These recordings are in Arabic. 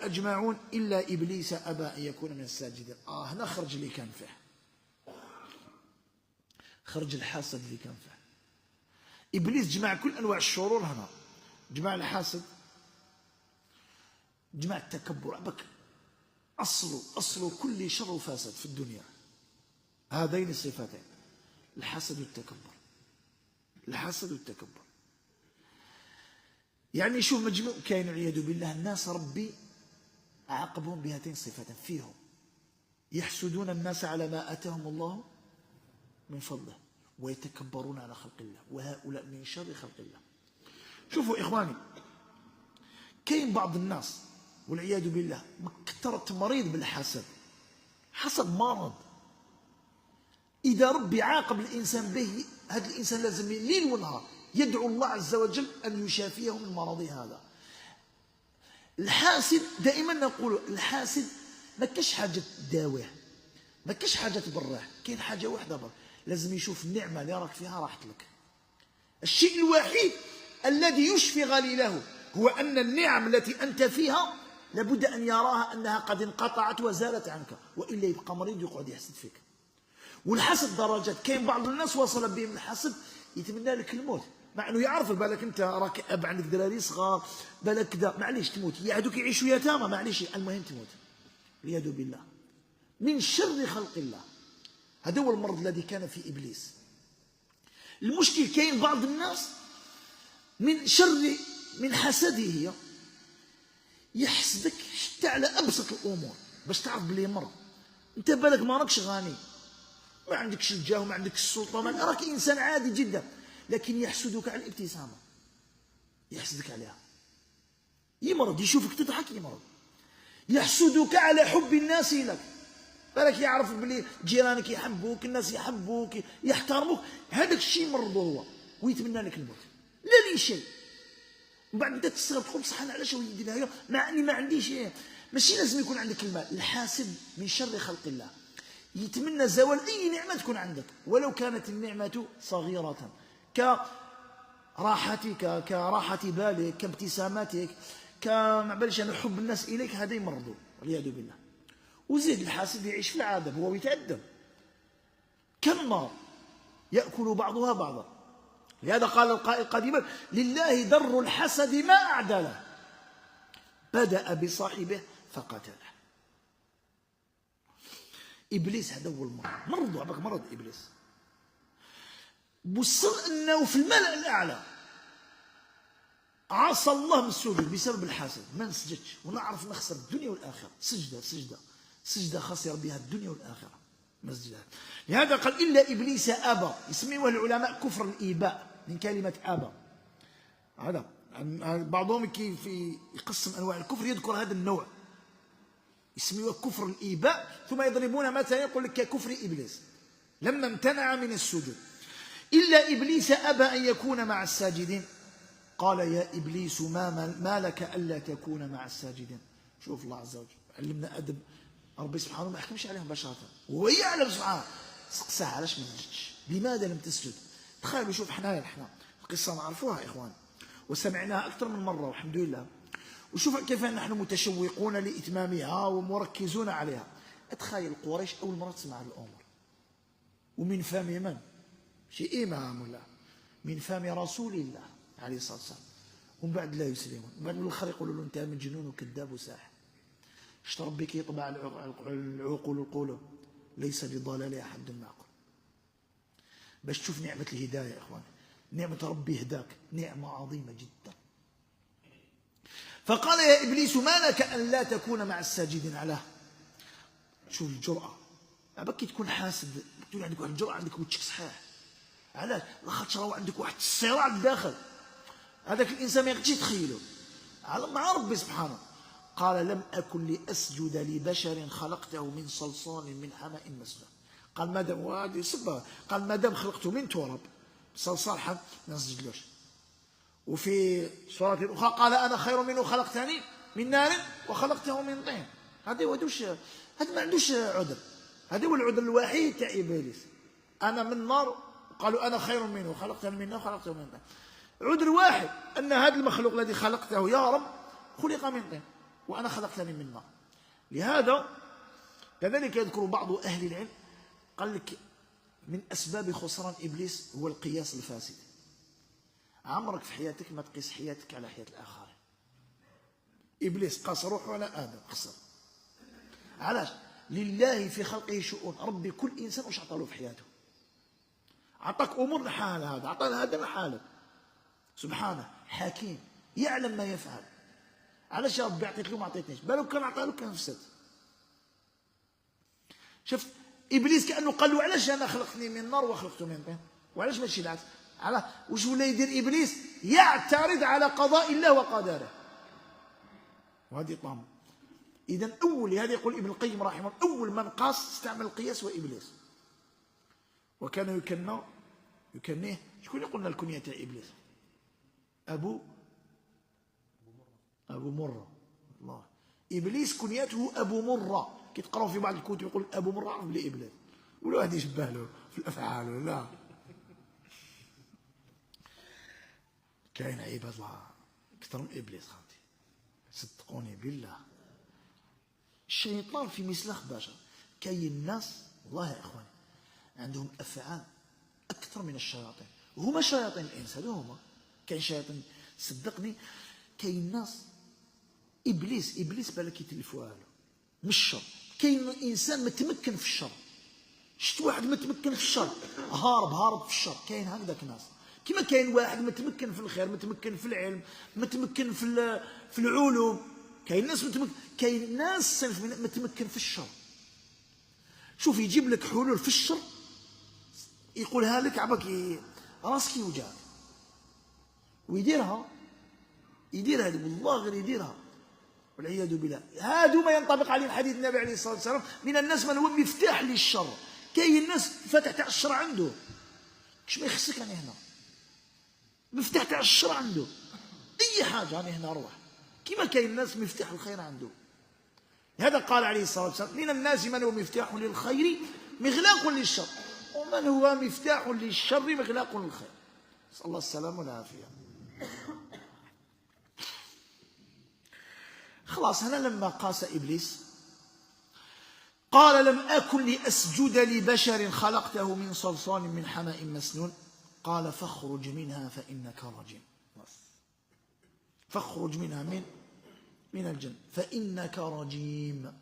أجمعون إلا إبليس أبى أن يكون من الساجدين. هنا خرج اللي كان فيه، خرج الحاسد اللي كان فيه. إبليس جمع كل أنواع الشرور هنا، جمع الحاسد، جمع التكبر. أبك أصل كل شر وفاسد في الدنيا هذين الصفتين، الحسد والتكبر. الحسد والتكبر يعني شوف مجموع كاين والعياذ بالله الناس ربي عاقبهم بهاتين الصفتين فيهم، يحسدون الناس على ما آتاهم الله من فضله ويتكبرون على خلق الله وهؤلاء من شر خلق الله. شوفوا إخواني، كاين بعض الناس والعياذ بالله كثرت مريض بالحسد. حسد مرض، إذا ربي عاقب الإنسان به هذا الإنسان لازم ليل ونهار يدعو الله عز وجل أن يشافيه من مرضه هذا. الحاسد دائما نقول الحاسد ما كاش حاجة تداويه، ما كاش حاجة تبراه، كاين حاجة واحدة بر، لازم يشوف النعمة اللي راك فيها راحت لك. الشيء الوحيد الذي يشفي غليله هو أن النعم التي أنت فيها لابد أن يراها أنها قد انقطعت وزالت عنك، وإلا يبقى مريض يقعد يحسد فيك. والحسد درجات، كاين بعض الناس وصل بهم الحسد يتمنى لك الموت، مع انه يعرف بالك انت راك اب عندك دراري صغار بالك كذا، معليش تموت، هذوك يعيشوا يتامى معليش، المهم تموت والعياذ بالله من شر خلق الله. هذا هو المرض الذي كان في ابليس. المشكل كاين بعض الناس من حسده يحسدك حتى على ابسط الامور باش تعرف بلي مرض. انت بالك ما راكش غني، ما عندكش الجاه وما عندكش السلطه، ما راك انسان عادي جدا، لكن يحسدك على الابتسامه، يحسدك عليها، يمرض، يشوفك تضحك يمرض. يحسدك على حب الناس لك، بالك يعرف بلي جيرانك يحبوك، الناس يحبوك يحترموك، هذاك الشيء مرض هو ويتمنى لك الموت لا لي شيء. من بعد انت تستغرب تقول بصح انا علاش وليدي لهيا مع اني ما عنديش ماشي لازم يكون عندك المال. الحاسد من شر خلق الله، يتمنى زوال اي نعمه تكون عندك ولو كانت النعمه صغيره، كراحتك، كراحه بالك، كابتساماتك، كما بالش انا حب الناس اليك، هذا يمرضوا والعياذ بالله. وزيد الحاسد يعيش في العذاب، هو يتعذب كالنار ياكل بعضها بعضا. لهذا قال القائل قديما: لله در الحسد ما أعدله، بدأ بصاحبه فقتله. إبليس هذا هو المرض، عباك مرض إبليس، وصل أنه في الملأ الأعلى عصى الله من السجود بسبب الحسد، ما نسجدش ونعرف نخسر الدنيا والآخرة. سجدة خسر بها الدنيا والآخرة، ما سجدها. لهذا قال: إلا إبليس أبى، يسميه العلماء كفر الإيباء من كلمة أبى. هذا بعضهم كيف يقسم أنواع الكفر يذكر هذا النوع، يسميه كفر الإيباء، ثم يضربون مثلا يقول لك ككفر إبليس لما امتنع من السجود. إلا إبليس أبى أن يكون مع الساجدين، قال: يا إبليس ما لك ألا تكون مع الساجدين. شوف الله عز وجل علمنا أدب، ربي سبحانه ما يحكمش عليهم بشرة، وهو يعلم سبحانه. سقساه علاش ما سجدتش، لماذا لم تسجد؟ تخيلوا، شوف احنا القصة نعرفوها إخوان وسمعناها أكثر من مرة والحمد لله، وشوف كيف نحن متشوقون لإتمامها ومركزون عليها. أتخيل قريش أول مرة تسمع الأمر، ومن فم من؟ شيء إمام ولا من فم رسول الله عليه الصلاة والسلام، ومن بعد لا يسلمون، من بعد الآخر يقولوا له أنت مجنون وكذاب وساحر. شت ربي كيطبع العقول القلوب، ليس بضلال أحد معقول. باش تشوف نعمة الهداية يا إخواني، نعمة ربي هداك نعمة عظيمة جدا. فقال: يا إبليس ما لك أن لا تكون مع الساجدين. علاه؟ شوف الجرأة، عباك تكون حاسد تكون عندك واحد الجرأة، عندك وجهك صحيح. علاش؟ لاخاطش راه عندك واحد الصراع الداخل، هذاك الإنسان ما يقدرش يتخيله مع ربي سبحانه. قال: لم أكن لأسجد لبشر خلقته من صلصال من حمأ مسنون. قال ما دام وهذه سبه، قال ما دام خلقته من تراب صلصال ما نسجدلوش. وفي سورة أخرى قال: أنا خير منه خلقتني من نار وخلقته من طين. هذا ما عندوش عذر، هذا هو العذر الوحيد تاع إبليس. أنا من نار، قالوا أنا خير منه خلقتني من نار وخلقته من طين. عذر واحد، أن هذا المخلوق الذي خلقته يا رب خلق من طين، وأنا خلقتني من نار. لهذا كذلك يذكر بعض أهل العلم قال لك من أسباب خسران إبليس هو القياس الفاسد. عمرك في حياتك ما تقيس حياتك على حياة الآخرين. إبليس قاس روحه على آدم، خسر. علاش؟ لله في خلقه شؤون، ربي كل إنسان واش عطاله في حياته. عطاك أمور لحال هذا، عطا هذا لحاله. سبحانه حكيم يعلم ما يفعل. علاش يا ربي عطيت له ما عطيتنيش؟ بالو كان عطاه له كان فسد. شفت ابليس كانه قال له علاش انا خلقتني من نار وخلقته من طين؟ وعلاش ماشي العكس؟ على واش ولا يدير ابليس؟ يعترض على قضاء الله وقدره. وهذه طامه. اذا اول هذا يقول ابن القيم رحمه الله اول من قاس استعمل القياس هو ابليس. وكان يكنيه شكون اللي قلنا الكنيه تاع ابليس؟ ابو مره. الله ابليس كنيته ابو مره. كي تقراو في بعض الكتب يقول ابو مره عرف بلي ابليس، ولا واحد يشبه له في الافعال ولا كاين عباد الله اكثر من ابليس خالتي، صدقوني بالله. الشيطان في مسلخ بشر. كاين ناس والله يا اخواني عندهم افعال اكثر من الشياطين، هما شياطين الانس هذو هما. كاين شياطين صدقني، كاين ناس ابليس بالك يتلفوها له مش الشر. كاين انسان متمكن في الشر، شفت واحد متمكن في الشر هارب في الشر. كاين هكذاك ناس. كما كاين واحد متمكن في الخير، متمكن في العلم، متمكن في العلوم. كاين ناس كاين ناس متمكن في الشر. شوف يجيب لك حلول في الشر يقولها لك عباك راسك يوجعك ويديرها والله غير يديرها والعياذ بالله. هادو ما ينطبق عليهم حديث النبي عليه الصلاه والسلام من الناس من هو مفتاح للشر. كاين الناس فتح تاع الشر عنده، كش ما يخصك يعني هنا مفتاح تاع الشر عنده اي حاجه يعني هنا روح. كما كاين الناس مفتاح الخير عنده. هذا قال عليه الصلاه والسلام من الناس من هو مفتاح للخير مغلاق للشر، ومن هو مفتاح للشر مغلاق للخير. نسال الله السلامه والعافيه. خلاص هنا لما قاس إبليس قال لم أكن لأسجد لبشر خلقته من صلصال من حماء مسنون قال فاخرج منها فإنك رجيم. فاخرج منها من الجنة فإنك رجيم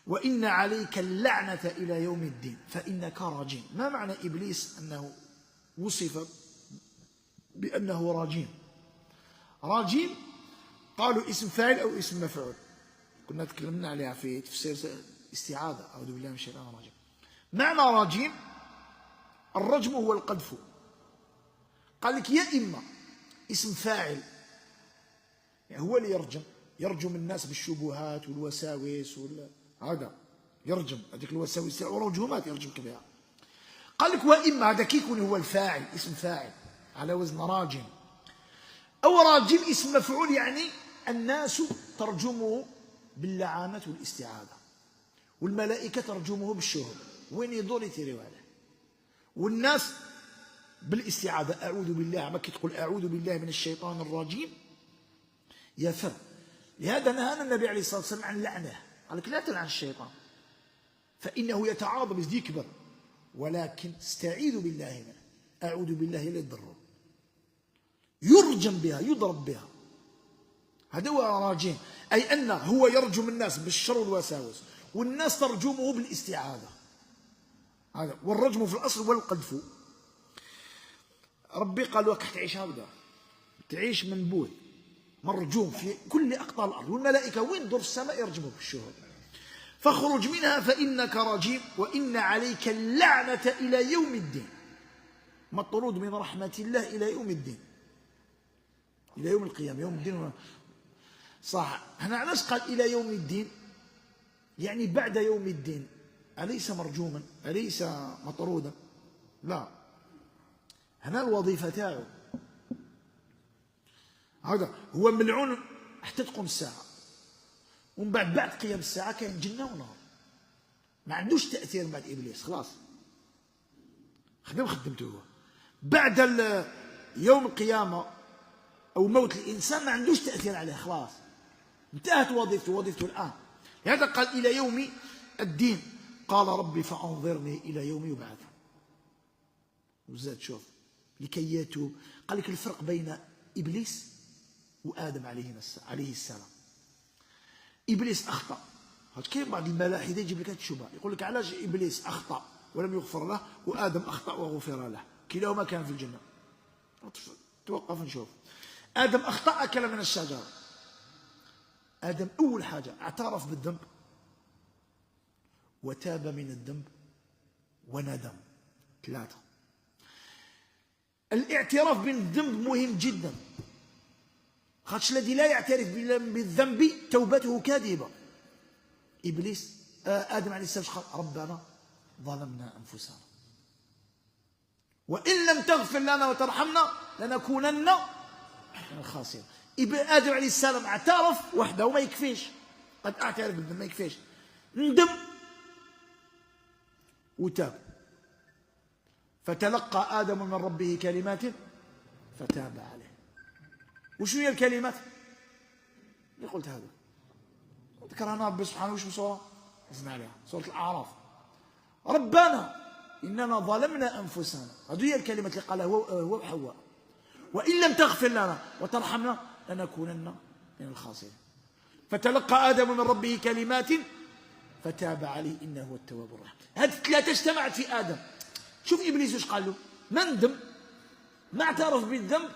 وإن عليك اللعنة إلى يوم الدين فإنك رجيم. ما معنى إبليس أنه وصف بأنه رجيم؟ رجيم قالوا اسم فاعل أو اسم مفعول، كنا تكلمنا عليها في تفسير استعاذة أعوذ بالله من الشيطان الرجيم. معنى رجيم الرجم هو القذف. قال لك يا إما اسم فاعل يعني هو اللي يرجم الناس بالشبهات والوساوس هذا يرجم هذيك الوساوس ورجومات يرجمك بها. قال لك وإما هذا كي يكون هو الفاعل اسم فاعل على وزن راجم، أو راجم اسم مفعول يعني الناس ترجمه باللعانة والاستعاذة والملائكة ترجمه بالشهب وين يدور يتيريو عليه والناس بالاستعاذة أعوذ بالله. ما كي تقول أعوذ بالله من الشيطان الرجيم يفر. لهذا نهانا النبي عليه الصلاة والسلام عن اللعنة. قال لك لا تلعن الشيطان فإنه يتعاظم يزيد يكبر، ولكن استعيذ بالله منه. أعوذ بالله لا يضره، يرجم بها يضرب بها. هذا هو راجم، أي أنه هو يرجم الناس بالشر والوساوس والناس ترجمه بالاستعاذة. هذا والرجم في الأصل والقذف. ربي قال لك تعيش هكذا، تعيش منبوذ مرجوم في كل أقطار الأرض، والملائكة وين دور السماء يرجموا بالشهود. فاخرج منها فإنك رجيم وإن عليك اللعنة إلى يوم الدين. مطرود من رحمة الله إلى يوم الدين، إلى يوم القيامة. يوم الدين صح. هنا علاش قال إلى يوم الدين؟ يعني بعد يوم الدين. أليس مرجوما؟ أليس مطرودا؟ لا، هنا الوظيفة تاعو هذا هو ملعون حتى تقوم الساعة، ومن بعد قيام الساعة كاين جنة ونار. ما عندوش تأثير بعد إبليس، خلاص خدمته هو. بعد يوم القيامة أو موت الإنسان ما عندوش تأثير عليه، خلاص انتهت وظيفته الآن. لهذا قال إلى يوم الدين. قال ربي فأنظرني إلى يوم يبعثون. وزاد شوف لكي يتوب. قال لك الفرق بين إبليس وآدم عليه السلام. إبليس أخطأ. كاين بعض الملاحدة يجيب لك هذه الشبهة، يقول لك علاش إبليس أخطأ ولم يغفر له وآدم أخطأ وغفر له؟ كلاهما كان في الجنة. توقف نشوف. آدم أخطأ، أكل من الشجرة. آدم أول حاجة اعترف بالذنب وتاب من الذنب وندم. 3. الاعتراف بالذنب مهم جدا، خاطش الذي لا يعترف بالذنب توبته كاذبة. آدم عليه السلام قال ربنا ظلمنا أنفسنا وإن لم تغفر لنا وترحمنا لنكونن من الخاسرين. آدم عليه السلام اعترف وحده وما يكفيش، قد اعترف بالذنب ما يكفيش، ندم وتاب. فتلقى آدم من ربه كلمات فتاب عليه. وشو هي الكلمات اللي قلت؟ هذا ذكرها ربي سبحانه وش بصورة اسمع عليها سورة الأعراف. ربنا إننا ظلمنا أنفسنا، هذه هي الكلمة اللي قالها هو وحواء. وإن لم تغفر لنا وترحمنا لنكونن من الخاسرين. فتلقى آدم من ربه كلمات فتاب عليه إنه هو التواب الرحيم. هذه الثلاثة اجتمعت في آدم. شوف إبليس وش قال له؟ ما ندم، ما اعترف بالذنب،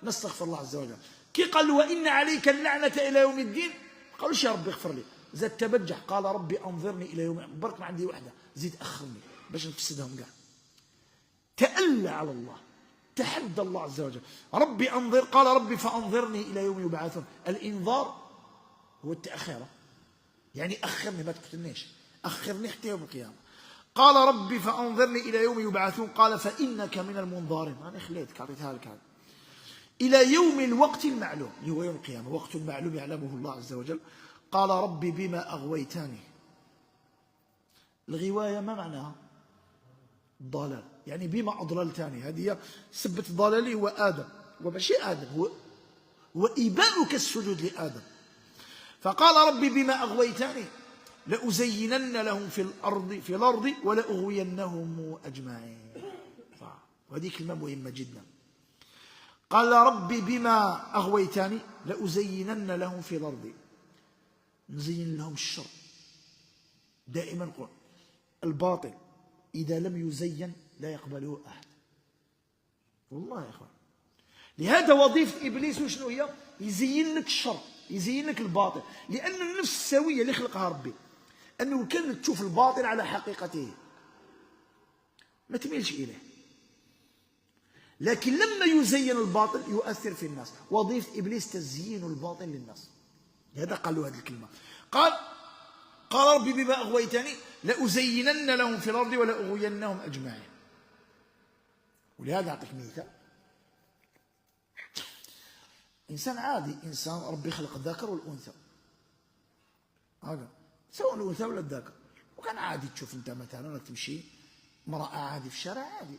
نستغفر الله عز وجل. كي قال له وإن عليك اللعنة إلى يوم الدين، قالوش يا ربي اغفر لي، زاد تبجح قال ربي أنظرني إلى يوم، برك ما عندي وحدة، زيد أخرني باش نفسدهم كاع. تألى على الله، تحدى الله عز وجل. ربي أنظر، قال ربي فأنظرني إلى يوم يبعثون. الإنظار هو التأخير، يعني أخرني ما تقتلنيش، أخرني حتى يوم القيامة. قال ربي فأنظرني إلى يوم يبعثون. قال فإنك من المنظرين. أنا خليتك عطيتها لك هذا. إلى يوم الوقت المعلوم اللي هو يوم القيامة، وقت معلوم يعلمه الله عز وجل. قال ربي بما أغويتني. الغواية ما معناها؟ الضلال، يعني بما أضللتني. هذه سبة ضلالي هو آدم، وماشي آدم، هو إبانك السجود لآدم. فقال ربي بما أغويتني لأزينن لهم في الأرض ولأغوينهم أجمعين. وهذه كلمة مهمة جدا. قال ربي بما أغويتني لأزينن لهم في الأرض، نزين لهم الشر. دائما نقول الباطل إذا لم يزين لا يقبله أحد، والله يا أخوان. لهذا وظيفة إبليس وشنو هي؟ يزين لك الشر، يزين لك الباطل، لأن النفس السوية اللي خلقها ربي أنه كان تشوف الباطل على حقيقته ما تميلش إليه. لكن لما يزين الباطل يؤثر في الناس. وظيفة إبليس تزيين الباطل للناس. لهذا قالوا هذه الكلمة. قال ربي بما أغويتني لأزينن لهم في الأرض ولأغوينهم أجمعين. ولهذا أعطيك مثال. إنسان عادي، إنسان ربي خلق الذكر والأنثى، هذا سواء الأنثى ولا الذكر، وكان عادي تشوف أنت مثلا تمشي امرأة عادي في الشارع، عادي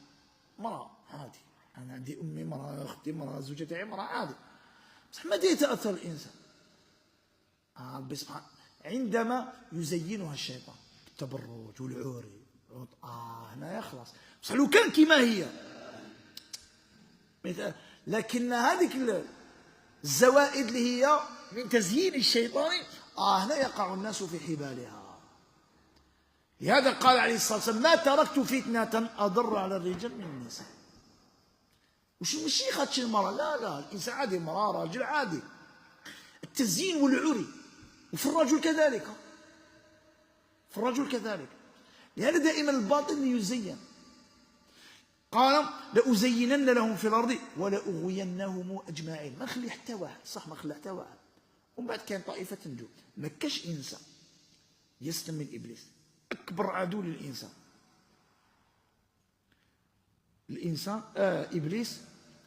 امرأة عادي، أنا عندي أمي امرأة، أختي امرأة، زوجتي امرأة، عادي. بصح متى يتأثر الإنسان؟ ربي سبحانه عندما يزينها الشيطان بالتبرج والعوري، هنا يخلص. بصح لو كان كما هي، لكن هذيك الزوائد اللي هي من تزيين الشيطان، هنا يقع الناس في حبالها. لهذا قال عليه الصلاة والسلام ما تركت فتنة أضر على الرجال من النساء. وش ماشي خاطش المرأة، لا الإنسان عادي، مرأة راجل عادي. التزيين والعري، وفي الرجل كذلك، في الرجل كذلك. لهذا دائما الباطل يزين. قال لأزينن لهم في الأرض ولأغوينهم أجمعين. ما نخلي حتى واحد، صح ما نخلي حتى واحد. ومن بعد كان طائفة تنجو. ما كاش إنسان يسلم من إبليس. أكبر عدو للإنسان إبليس،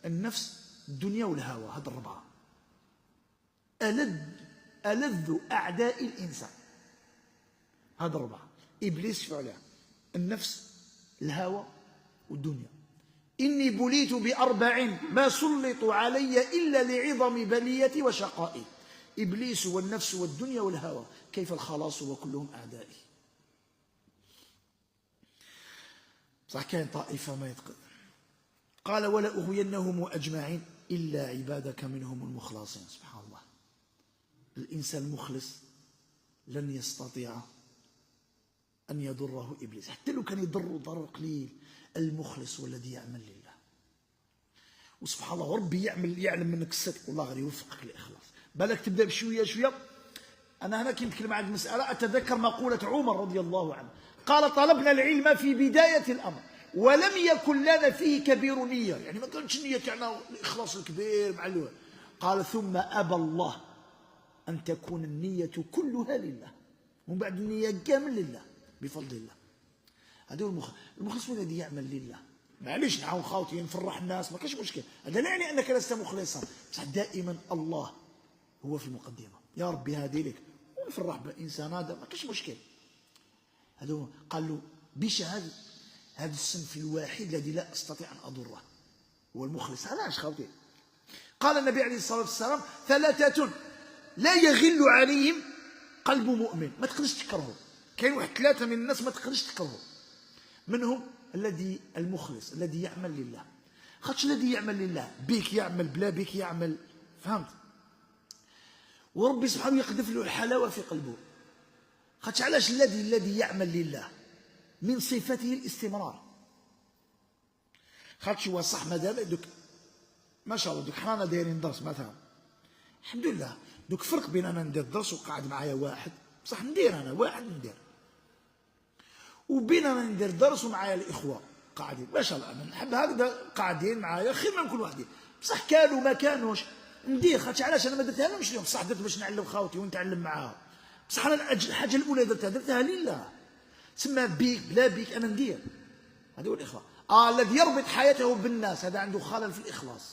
النفس، الدنيا والهوى. هذا الربعة ألذ أعداء الإنسان. هذا الربعة إبليس فعلا، النفس، الهوى والدنيا. إني بليت بأربع ما سلطوا علي إلا لعظم بليتي وشقائي. إبليس والنفس والدنيا والهوى، كيف الخلاص وكلهم أعدائي. صح كاين طائفة ما يتقدر. قال ولأغوينهم أجمعين إلا عبادك منهم المخلصين. سبحان الله، الإنسان المخلص لن يستطيع أن يضره إبليس، حتى لو كان يضره ضرر قليل. المخلص والذي يعمل لله. وسبحان الله، ربي يعلم منك الصدق، والله غير يوفقك للإخلاص. بالك تبدأ بشوية شوية. أنا هنا كي نتكلم عن المسألة أتذكر مقولة عمر رضي الله عنه، قال طلبنا العلم في بداية الأمر ولم يكن لنا فيه كبير نية، يعني ما كانتش النية تاعنا الإخلاص الكبير مع الوالد. قال ثم أبى الله أن تكون النية كلها لله، ومن بعد النية كامل لله بفضل الله. هذا هو المخلص الذي يعمل لله. معليش نعاون خاوتي نفرح الناس ما كاش مشكل، هذا لا يعني أنك لست مخلصا، بصح دائما الله هو في المقدمة. يا ربي هذه لك، ونفرح بالإنسان هذا ما كاش مشكل. هذا هو. قال له بشهادة هذا الصنف الواحد الذي لا أستطيع أن أضره هو المخلص. علاش خاوتي؟ قال النبي عليه الصلاة والسلام ثلاثة لا يغل عليهم قلب مؤمن، ما تقدرش تكرهه. كاين واحد ثلاثة من الناس ما تقدرش تكرهه، منهم الذي المخلص الذي يعمل لله. خاطش الذي يعمل لله بك يعمل، بلا بك يعمل، فهمت؟ وربي سبحانه يقذف له الحلاوة في قلبه. خاطش علاش الذي يعمل لله من صفته الاستمرار. خاطش هو صح مادام دوك ما شاء الله دوك حنا دايرين درس مثلا، الحمد لله، دوك فرق بين انا ندير درس وقاعد معايا واحد، بصح ندير انا واحد ندير، وبين انا ندير درس ومعايا الاخوه قاعدين ما شاء الله، انا نحب هكذا قاعدين معايا خير ما نكون وحدي. بصح كانوا ما كانوش ندير، خاطش علاش انا ما درتها لهمش اليوم، بصح درت باش نعلم خاوتي ونتعلم معاهم. بصح انا الحاجه الاولى درتها لله، تسمى بيك بلا بيك انا ندير. هذا هو الاخلاص. الذي يربط حياته بالناس هذا عنده خلل في الاخلاص،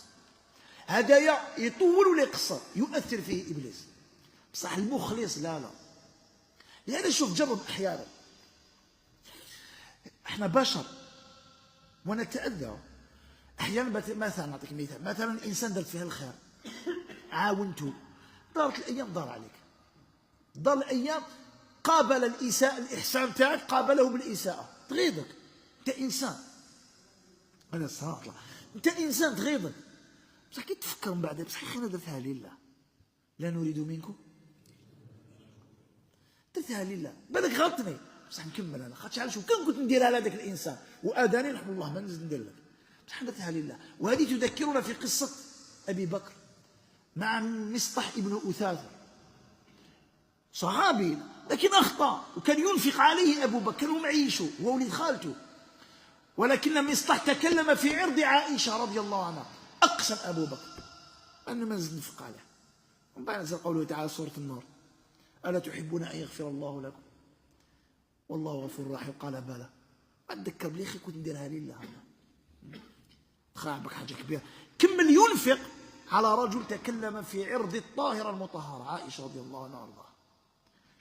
هذا يطول ولا يقصر، يؤثر فيه ابليس. بصح المخلص لا. لهذا شوف جرب احيانا، احنا بشر ونتأذى احيانا. مثلا نعطيك مثال، مثلا انسان درت فيه الخير عاونته، دارت الايام دار عليك، دار الايام قابل الاساءة، الاحسان تاعك قابله بالاساءة، تغيظك. انت انسان، انا صراحه انت انسان تغيظك، بصح كي تفكر من بعد بصح انا درتها لله، لا نريد منكم، درتها لله، بالك غلطني بصح نكمل انا. خاطش علاش كان كنت نديرها لهذاك الانسان واذاني نحمد الله ما نزيد ندير لك، بصح درتها لله. وهذه تذكرنا في قصه ابي بكر مع مصطح ابن اثاثه، صحابي لكن اخطا وكان ينفق عليه ابو بكر ومعيشه هو ولد خالته، ولكن مصطح تكلم في عرض عائشه رضي الله عنها، اقسم ابو بكر انه ما نزيد ننفق عليه. ومن بعد نزل قوله تعالى سوره النور: الا تحبون ان يغفر الله لكم والله غفور رحيم. قال بلى. اتذكر بلي اخي كنت نديرها لله، خاعبك حاجه كبيره. كمل ينفق على رجل تكلم في عرض الطاهره المطهره عائشه رضي الله عنها وارضاها.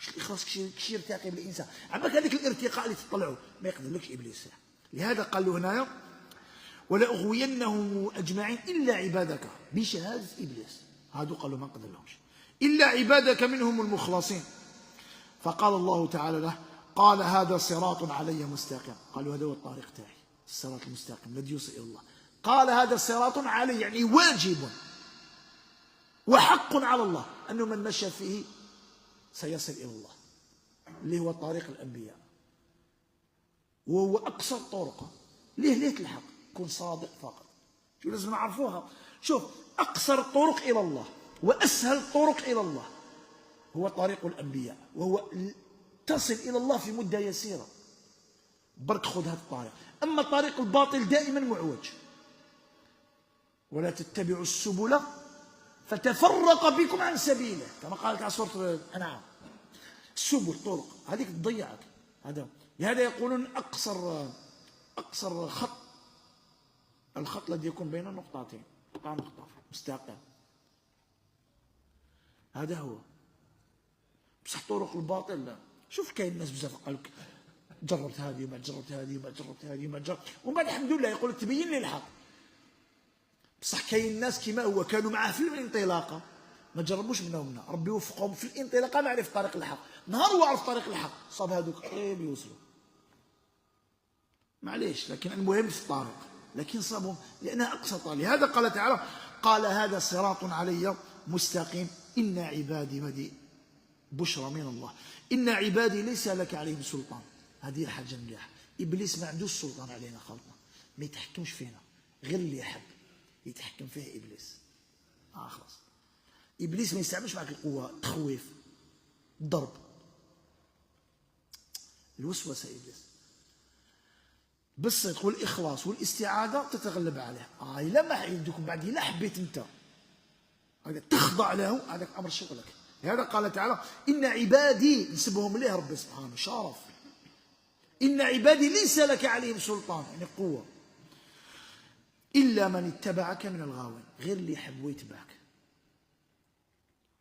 اش الاخلاص كشي يرتقي بالانسان، عباك هذاك الارتقاء اللي تطلعوا ما يقدرلكش ابليس. لهذا قال له هنايا ولاغوينهم اجمعين الا عبادك، بشهاده ابليس. هادو قالوا ما نقدرلهمش الا عبادك منهم المخلصين. فقال الله تعالى له: قال هذا صراط علي مستقيم. قالوا هذا هو الطريق تاعي، الصراط المستقيم الذي يوصل الى الله. قال هذا صراط علي، يعني واجب وحق على الله انه من مشى فيه سيصل الى الله، اللي هو طريق الانبياء، وهو اقصر طرق. ليه تلحق؟ كن صادق فقط. شو لازم نعرفوها. شوف، اقصر الطرق الى الله واسهل الطرق الى الله هو طريق الانبياء، وهو تصل الى الله في مده يسيره، برك خذ هذا الطريق. اما طريق الباطل دائما معوج. ولا تتبعوا السبل فتفرق بكم عن سبيله، كما قالت على سوره الانعام. السبل طرق هذيك تضيعك. لهذا يقولون اقصر خط الخط الذي يكون بين النقطتين، نقطه مستقيم، هذا هو. بصح طرق الباطل لا. شوف كاين الناس بزاف قال لك جربت هذه وما جربت هذه وما جربت هذه وما جربت، ومن بعد الحمد لله يقول لك تبين لي الحق. بصح كاين الناس كما هو كانوا معاه في الانطلاقه ما جربوش منا ومنا، ربي وفقهم في الانطلاقه ما عرف طريق الحق. نهار هو عرف طريق الحق صاب هذوك قريب يوصلوا، معليش، لكن المهم في الطريق، لكن صابهم لانها اقصى طريق. لهذا قال تعالى: قال هذا صراط علي مستقيم إن عبادي، ودي بشرى من الله، إن عبادي ليس لك عليهم سلطان. هذه الحاجة مليحة، إبليس ما عندوش سلطان علينا خلقنا، ما يتحكمش فينا، غير اللي يحب يتحكم فيه إبليس. خلاص، إبليس ما يستعملش معك القوة، التخويف، الضرب، الوسوسة. إبليس بالصدق والإخلاص والاستعاذة تتغلب عليه. إلا ما يدوكم بعد، إلا حبيت أنت تخضع له، هذاك أمر شغلك. لهذا قال تعالى: إن عبادي، نسبهم ليه ربي سبحانه، شرف. إن عبادي ليس لك عليهم سلطان، يعني قوة، إلا من اتبعك من الغاوين، غير اللي يحب ويتبعك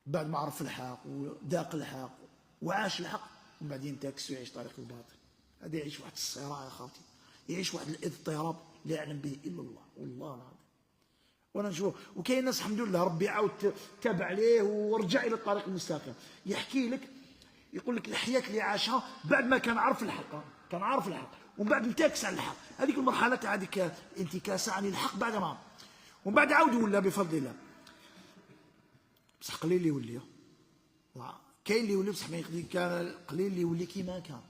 بعد ما عرف الحق وذاق الحق وعاش الحق، ومن بعد ينتكس ويعيش طريق الباطل. هذا يعيش واحد الصراع يا خالتي، يعيش واحد الاضطراب لا يعلم به إلا الله، والله العظيم. وانا نشوف، وكاين ناس الحمد لله ربي عاود تابع ليه ورجع الى الطريق المستقيم. يحكي لك، يقول لك الحياه اللي عاشها بعد ما كان عارف الحق، كان عارف الحق ومن بعد انتكس على الحق. هذيك المرحله تاع هذيك الانتكاسه عن الحق بعد ما، ومن بعد عاود ولا بفضل الله. بصح قليل اللي يولي، كاين اللي يولي بصح ما يقدر، كان قليل اللي يولي كيما كان.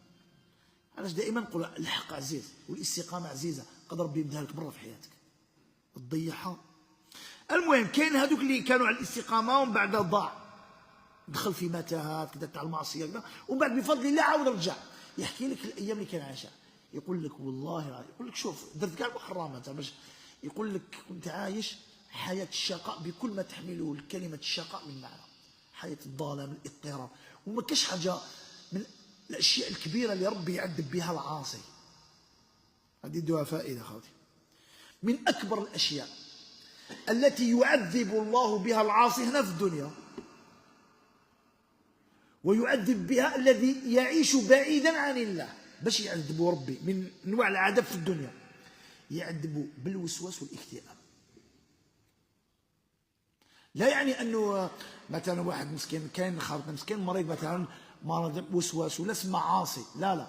علاش دائما نقول الحق عزيز والاستقامه عزيزه، قدر ربي يمدها لك برا في حياتك تضيعها. المهم كاين هذوك اللي كانوا على الاستقامه ومن بعد ضاع، دخل في متاهات كذا تاع المعصيه كذا، ومن بعد بفضل الله عاود رجع. يحكي لك الايام اللي كان عايشها، يقول لك والله العظيم، يقول لك شوف درت كاع محرمات باش، يقول لك كنت عايش حياه الشقاء بكل ما تحمله كلمه الشقاء من معنى، حياه الظلام، الاضطراب، وما كاش حاجه من الاشياء الكبيره اللي ربي يعذب بها العاصي. هذه دوها فائده خاوتي. من اكبر الاشياء التي يعذب الله بها العاصي هنا في الدنيا، ويعذب بها الذي يعيش بعيدا عن الله، باش يعذبوا ربي من انواع العذاب في الدنيا، يعذبوا بالوسواس والاكتئاب. لا يعني انه مثلا واحد مسكين، كاين خالط مسكين مريض مثلا مرض وسواس ولا سمى عاصي، لا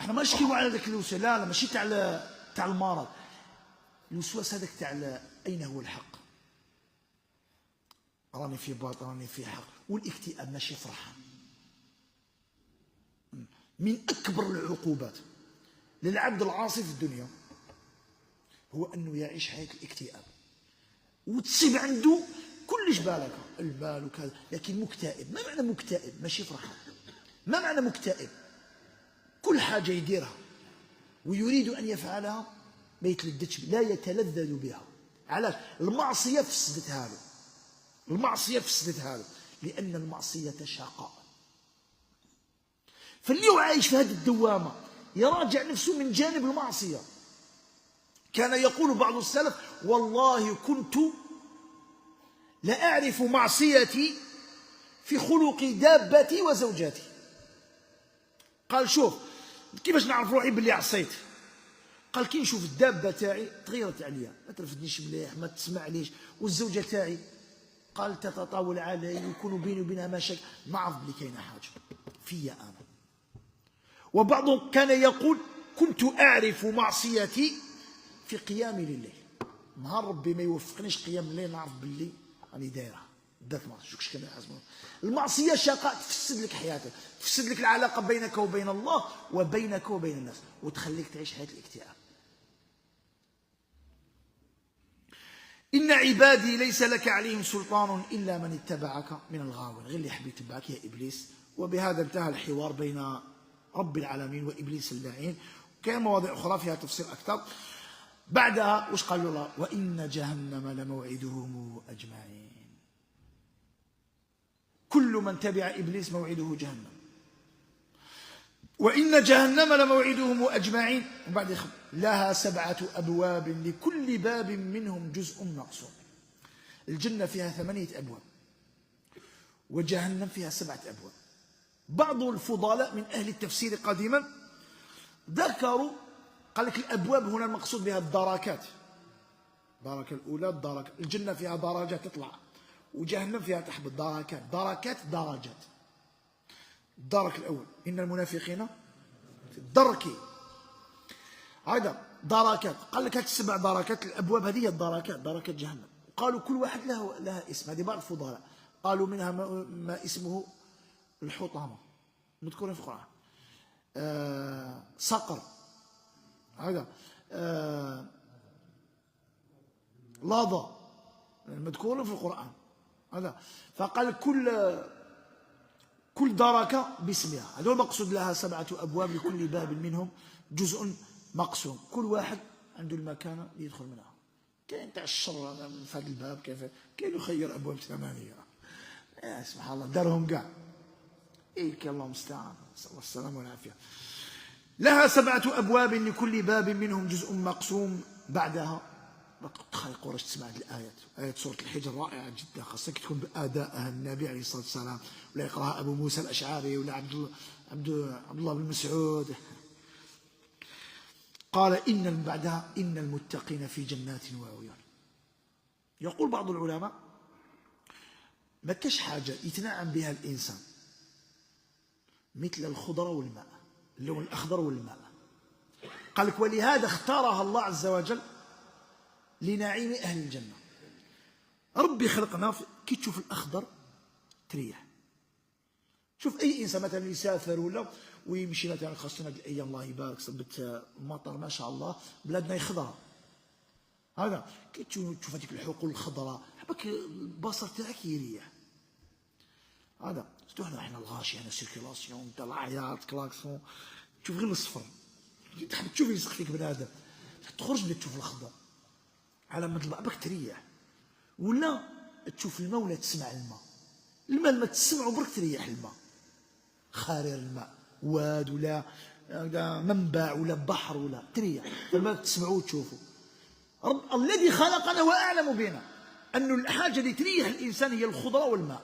احنا ما نشكيو على ذاك الوسواس، لا ماشي تاع المرض. الوسواس هذاك تاع أين هو الحق، راني في باطل، راني في حق، والاكتئاب ماشي فرحان. من أكبر العقوبات للعبد العاصي في الدنيا هو أنه يعيش حياة الاكتئاب، وتصيب عنده كلش بالك المال وكذا، لكن مكتئب. ما معنى مكتئب؟ ماشي فرحان. ما معنى مكتئب؟ كل حاجة يديرها ويريد أن يفعلها ما يتلذذش، لا يتلذذ بها. علاش؟ المعصية فسدتها له، المعصية فسدتها له، لأن المعصية شقاء. فاللي هو عايش في هذه الدوامة يراجع نفسه من جانب المعصية. كان يقول بعض السلف: والله كنت لأعرف معصيتي في خلق دابتي وزوجاتي. قال شوف كيفاش نعرف روحي باللي عصيت؟ قال كي نشوف الدابه تاعي تغيرت عليا، ما ترفدنيش مليح، ما تسمعليش، والزوجه تاعي قال تتطاول علي ويكون بيني وبينها مشاكل، نعرف بلي كاينه حاجه فيا انا. وبعضهم كان يقول: كنت اعرف معصيتي في قيامي لليل، نهار ربي ما يوفقنيش قيام الليل نعرف باللي راني دايرها درت ما شوكش كان يحاسبون. المعصيه شقاء، تفسد لك حياتك، تفسد لك العلاقه بينك وبين الله وبينك وبين الناس، وتخليك تعيش حياه الاكتئاب. إن عبادي ليس لك عليهم سلطان إلا من اتبعك من الغاوين، غير اللي يحب يتبعك يا إبليس. وبهذا انتهى الحوار بين رب العالمين وإبليس اللعين. وكان مواضيع أخرى فيها تفسير أكثر. بعدها وش قال الله؟ وإن جهنم لموعدهم أجمعين. كل من تبع إبليس موعده جهنم. وإن جهنم لموعدهم أجمعين. وبعد لها 7 أبواب لكل باب منهم جزء مقسوم. الجنة فيها 8 أبواب، وجهنم فيها 7 أبواب. بعض الفضلاء من أهل التفسير قديما ذكروا، قال لك الأبواب هنا المقصود بها الدركات. الدركة الأولى الدركة، الجنة فيها درجات تطلع، وجهنم فيها تحبط دركات، دركات درجات. الدرك الأول إن المنافقين في الدرك، هذا دركات. قال لك هاد السبع دركات، الأبواب هذه هي الدركات، دركات جهنم. قالوا كل واحد لها اسم، هذه بعض الفضلاء قالوا منها ما اسمه الحطامة مذكورين في القرآن، صقر، هذا لظى مذكور في القرآن هذا. فقال كل دركة باسمها، هذا هو المقصود. لها 7 أبواب لكل باب منهم جزء مقسوم، كل واحد عنده المكان اللي يدخل منها. كاين تاع الشر في هذا الباب، كاين يخير أبواب 8. سبحان الله دارهم كاع. كاين الله المستعان، نسأل الله السلامة والعافية. لها 7 أبواب لكل باب منهم جزء مقسوم. بعدها تخيل قريش تسمع هذه الآيات، آيات سورة الحجر رائعة جدا، خاصة تكون بأدائها النبي عليه الصلاة والسلام، ولا يقراها أبو موسى الأشعري ولا عبد الله بن مسعود. قال بعدها إن المتقين في جنات وعيون. يقول بعض العلماء ما كاش حاجة يتنعم بها الإنسان مثل الخضرة والماء، اللون الأخضر والماء. قال لك ولهذا اختارها الله عز وجل لنعيم أهل الجنة. ربي خلقنا كي تشوف الأخضر تريح. شوف أي إنسان مثلا يسافر ولا ويمشي مثلا، خاصة هذه الأيام الله يبارك صبت المطر ما شاء الله، بلادنا خضراء. هذا كي تشوف هذيك الحقول الخضراء حبك البصر تاعك يريح. هذا شفتوا احنا الغاشي، هنا سيركيلاسيون تاع العياط كلاكسون، تشوف غير الصفر، تحب تشوف يلصق فيك بنادم، تخرج بدك تشوف الخضر على مد بك تريح. ولا تشوف الماء ولا تسمع الماء ما تسمعه برك تريح. الماء خارر، الماء واد ولا منبع ولا بحر ولا تريح، فالماء تسمعه وتشوفه. الذي خلقنا هو أعلم بنا أن الحاجة اللي تريح الإنسان هي الخضرة والماء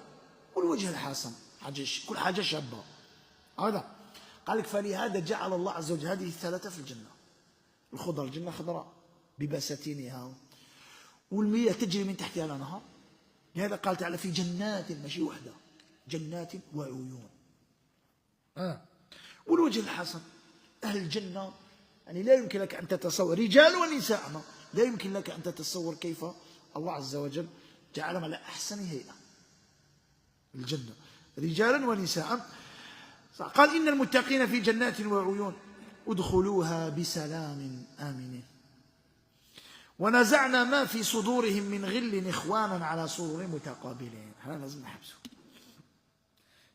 والوجه الحسن، كل حاجة شابة. هذا قال لك فلهذا جعل الله عز وجل هذه الثلاثة في الجنة. الخضر، الجنة خضراء ببساتينها، والمياه تجري من تحتها الأنهار. لهذا قال تعالى في جنات، ماشي وحدة، جنات وعيون. والوجه الحسن، أهل الجنة يعني لا يمكن لك أن تتصور، رجال ونساء، لا يمكن لك أن تتصور كيف الله عز وجل جعلهم على أحسن هيئة. الجنة رجالا ونساء. قال إن المتقين في جنات وعيون ادخلوها بسلام آمنين ونزعنا ما في صدورهم من غل إخوانا على سرر متقابلين. هذا لازم نحبسه.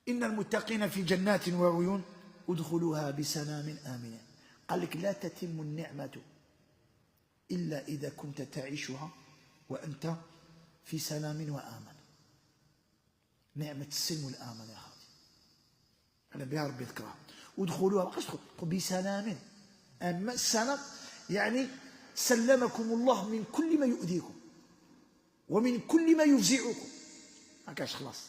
إن المتقين في جنات وعيون ادخلوها بسلام آمنين. قال لك لا تتم النعمة إلا إذا كنت تعيشها وأنت في سلام وآمن. نعمة السلم والآمن يا أخي، أنا بها ربي يذكرها. ودخلوها بقاش تدخل بسلام. أما السلام يعني سلمكم الله من كل ما يؤذيكم ومن كل ما يفزعكم، ما كاش خلاص.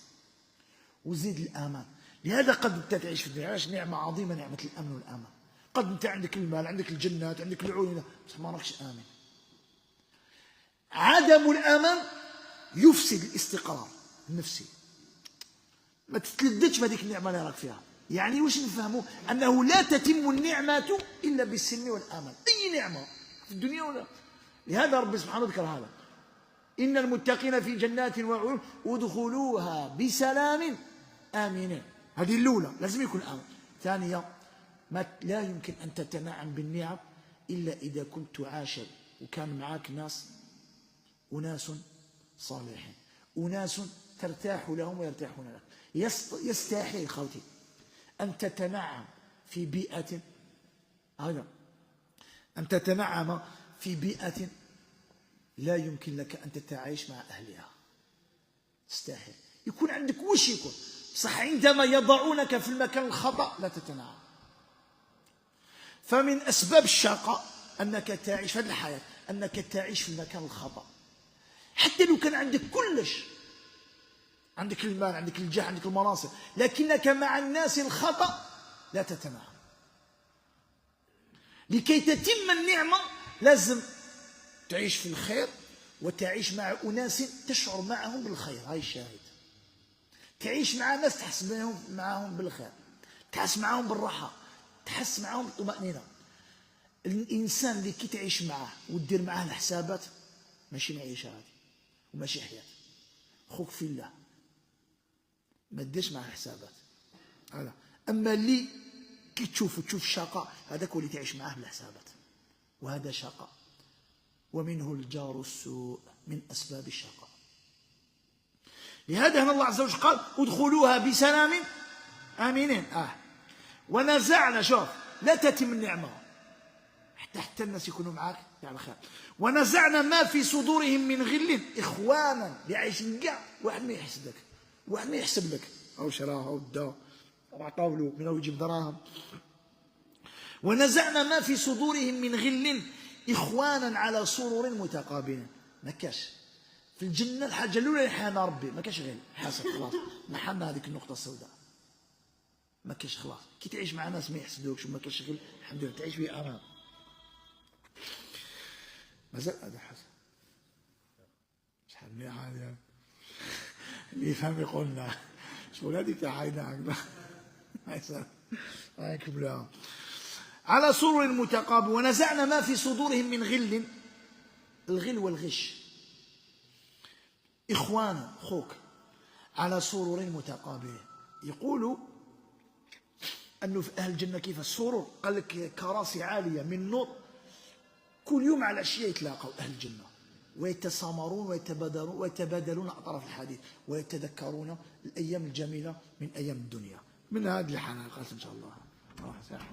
وزيد الأمان. لهذا قد أنت تعيش في الدنيا نعمة عظيمة، نعمة الأمن والأمان. قد أنت عندك المال، عندك الجنات، عندك العيون، بس ما راكش آمن. عدم الأمان يفسد الاستقرار النفسي. ما تتلذذش بهذيك النعمة اللي راك فيها. يعني واش نفهموا؟ أنه لا تتم النعمة إلا بالسلم والأمان. أي نعمة في الدنيا ولا. لهذا ربي سبحانه ذكر هذا. إن المتقين في جنات وعيون ادخلوها بسلام آمنين. هذه الأولى، لازم يكون آمن. ثانية، لا يمكن أن تتنعم بالنعم إلا إذا كنت تعاشر وكان معك أناس صالحين، أناس ترتاح لهم ويرتاحون لك. يستحيل خوتي أن تتنعم في بيئة، هذا أن تتنعم في بيئة لا يمكن لك أن تتعايش مع أهلها. تستحيل. يكون عندك وش يكون، صح عندما يضعونك في المكان الخطأ لا تتنعم. فمن أسباب الشقاء أنك تعيش في هذه الحياة، أنك تعيش في المكان الخطأ. حتى لو كان عندك كلش، عندك المال، عندك الجاه، عندك المناصب، لكنك مع الناس الخطأ لا تتنعم. لكي تتم النعمة لازم تعيش في الخير وتعيش مع أناس تشعر معهم بالخير. هاي الشاهد. تعيش مع ناس تحس معهم بالخير، تحس معهم بالراحة، تحس معهم بالطمأنينة. الإنسان اللي كي تعيش معه ودير معه الحسابات ماشي معيشة هذه وماشي حياة. خوك في الله ما ديرش معه الحسابات هذا. أما اللي كي تشوف الشقاء هذاك هو اللي تعيش معه بالحسابات، وهذا شقاء. ومنه الجار السوء من أسباب الشقاء. لهذا هنا الله عز وجل قال ادخلوها بسلام آمنين. ونزعنا، شوف لا تتم النعمة حتى الناس يكونوا معاك على خير. ونزعنا ما في صدورهم من غل إخوانا، اللي عايشين كاع واحد ما يحسدك، واحد ما يحسب لك أو شراه أو دا أو عطاولو من أو يجيب دراهم. ونزعنا ما في صدورهم من غل إخوانا على سرر متقابلين. ما كاش في الجنة الحاجة الأولى اللي حانا ربي، ما كاش غير حاسب، خلاص محلنا هذيك النقطة السوداء. ما كاش خلاص كي تعيش مع ناس ما يحسدوكش وما كاش غير الحمد لله تعيش في أمان. مازال هذا حسن شحال من حاجة اللي يفهم يقول لنا شغل هذيك تاع عايدة نكملوها. على سرر متقابل. ونزعنا ما في صدورهم من غل، الغل والغش، إخوانا خوك على سرر متقابلين. يقولوا أنه في أهل الجنة كيف السرور، قال لك كراسي عالية من نور، كل يوم على العشية يتلاقوا أهل الجنة ويتسامرون ويتبادلون أطراف الحديث ويتذكرون الأيام الجميلة من أيام الدنيا. من هذه الحلقات إن شاء الله راح